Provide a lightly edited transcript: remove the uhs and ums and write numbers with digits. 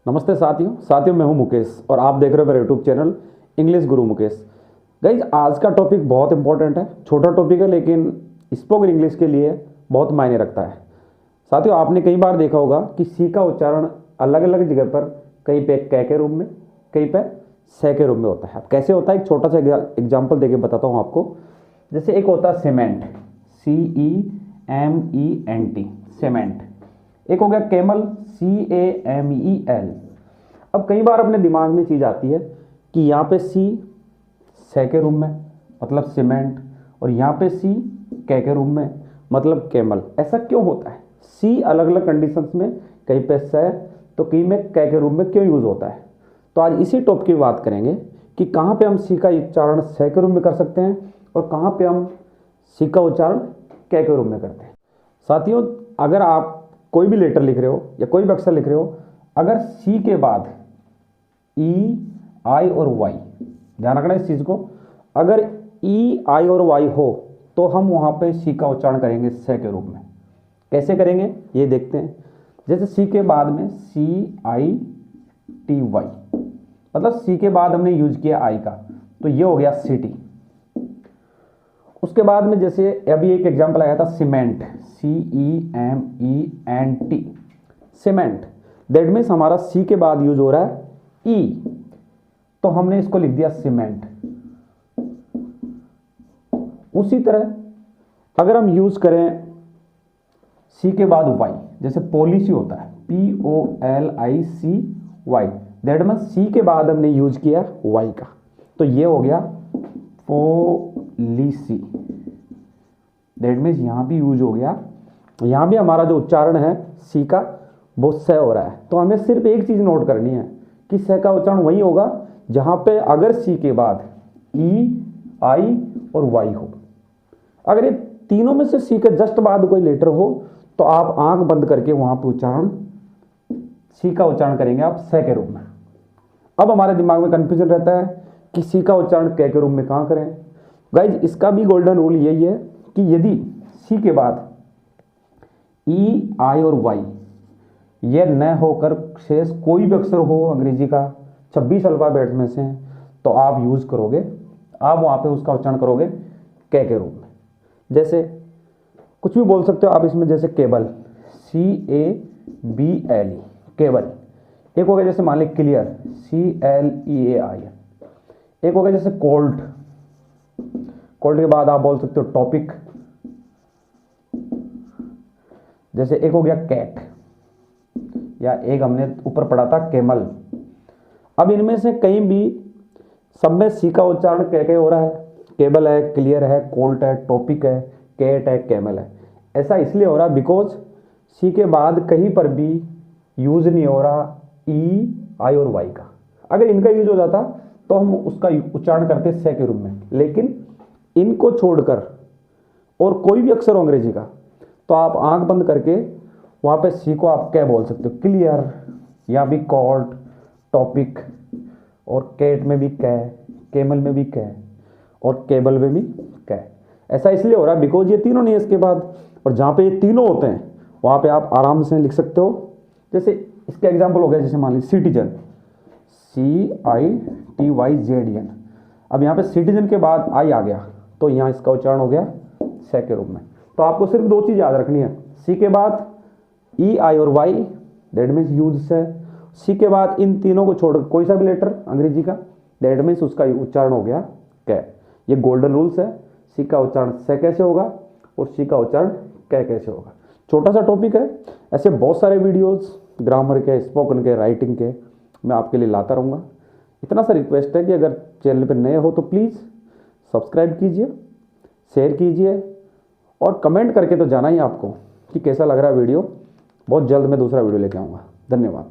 नमस्ते साथियों मैं हूं मुकेश और आप देख रहे हो मेरा यूट्यूब चैनल इंग्लिश गुरु मुकेश। गाइज आज का टॉपिक बहुत इंपॉर्टेंट है, छोटा टॉपिक है लेकिन स्पोकन इंग्लिश के लिए बहुत मायने रखता है। साथियों आपने कई बार देखा होगा कि सी का उच्चारण अलग अलग जगह पर कहीं पे कै के रूप में, कहीं पे से के रूप में होता है। अब कैसे होता है एक छोटा सा एग्जाम्पल देके बताता हूँ आपको। जैसे एक होता है सीमेंट, CEMENT, सीमेंट। एक हो गया कैमल, CAMEL। अब कई बार अपने दिमाग में चीज़ आती है कि यहाँ पे सी से के रूप में मतलब सीमेंट और यहाँ पे सी कै के रूप में मतलब कैमल। ऐसा क्यों होता है? सी अलग अलग कंडीशंस में कहीं पे से तो कहीं में कै के रूप में क्यों यूज़ होता है। तो आज इसी टॉपिक की बात करेंगे कि कहाँ पे हम सी का उच्चारण से के रूप में कर सकते हैं और कहाँ पे हम सी का उच्चारण कै के रूप में करते हैं। साथियों अगर आप कोई भी लेटर लिख रहे हो या कोई भी अक्षर लिख रहे हो, अगर सी के बाद ई, आई और वाई, ध्यान रखना इस चीज़ को, अगर ई, आई और वाई हो तो हम वहाँ पे सी का उच्चारण करेंगे से के रूप में। कैसे करेंगे ये देखते हैं। जैसे सी के बाद में CITY, मतलब सी के बाद हमने यूज किया आई का, तो ये हो गया सिटी। उसके बाद में जैसे अभी एक एग्जांपल आया था cement, CEMENT, cement. That means हमारा सी के बाद यूज हो रहा है ई, तो हमने इसको लिख दिया सीमेंट। उसी तरह अगर हम यूज करें सी के बाद वाई, जैसे पॉलिसी होता है POLICY, दैट मीन्स सी के बाद हमने यूज किया वाई का, तो ये हो गया पॉलिसी। दैट मीन्स यहां भी यूज हो गया, यहां भी हमारा जो उच्चारण है सी का वो से हो रहा है। तो हमें सिर्फ एक चीज नोट करनी है कि से का उच्चारण वही होगा जहां पे अगर सी के बाद ई, आई और वाई हो। अगर ये तीनों में से सी के जस्ट बाद कोई लेटर हो तो आप आंख बंद करके वहां पे उच्चारण सी का उच्चारण करेंगे आप से के रूप में। अब हमारे दिमाग में कंफ्यूजन रहता है कि सी का उच्चारण कै के रूप में कहां करें। गाइज इसका भी गोल्डन रूल यही है कि यदि सी के बाद ई, आई और वाई ये न होकर शेष कोई भी अक्षर हो अंग्रेजी का 26 अल्फाबेट में से, तो आप यूज करोगे, आप वहां पे उसका उच्चारण करोगे कै के रूप में। जैसे कुछ भी बोल सकते हो आप इसमें, जैसे केबल, CABLE, केबल। एक हो गया जैसे मान ली क्लियर, CLEAI। एक हो गया जैसे कोल्ड, कोल्ड के बाद आप बोल सकते हो टॉपिक। जैसे एक हो गया कैट, या एक हमने ऊपर पढ़ा था कैमल। अब इनमें से कहीं भी सब में सी का उच्चारण कै हो रहा है। केबल है, क्लियर है, कोल्ड है, टॉपिक है, कैट है, कैमल है। ऐसा इसलिए हो रहा है बिकॉज सी के बाद कहीं पर भी यूज नहीं हो रहा ई, आई और वाई का। अगर इनका यूज हो जाता तो हम उसका उच्चारण करते से के रूप में, लेकिन इनको छोड़कर और कोई भी अक्षर हो अंग्रेजी का तो आप आंख बंद करके वहां पे सी को आप क्या बोल सकते हो, क्लियर, या भी कॉल्ड, टॉपिक, और कैट में भी कै, केमल में भी कै, और केबल में भी कै। ऐसा इसलिए हो रहा है बिकॉज ये तीनों नहीं है इसके बाद, और जहां पे ये तीनों होते हैं वहां पे आप आराम से लिख सकते हो। जैसे इसका एग्जांपल हो गया, जैसे मान लीजिए सिटीजन, CITYZN। अब यहाँ पे सिटीजन के बाद आई आ गया तो यहाँ इसका उच्चारण हो गया से के रूप में। तो आपको सिर्फ दो चीज याद रखनी है, सी के बाद ई, आई और वाई, दैट मीन्स यूज से। सी के बाद इन तीनों को छोड़कर कोई सा भी लेटर अंग्रेजी का, दैट मीन्स उसका उच्चारण हो गया कै। ये गोल्डन रूल्स है, सी का उच्चारण से कैसे होगा और सी का उच्चारण कै कैसे होगा। छोटा सा टॉपिक है, ऐसे बहुत सारे वीडियोस ग्रामर के, स्पोकन के, राइटिंग के मैं आपके लिए लाता रहूँगा। इतना सा रिक्वेस्ट है कि अगर चैनल पर नए हो तो प्लीज़ सब्सक्राइब कीजिए, शेयर कीजिए और कमेंट करके तो जाना ही आपको कि कैसा लग रहा है वीडियो। बहुत जल्द मैं दूसरा वीडियो लेके आऊँगा। धन्यवाद।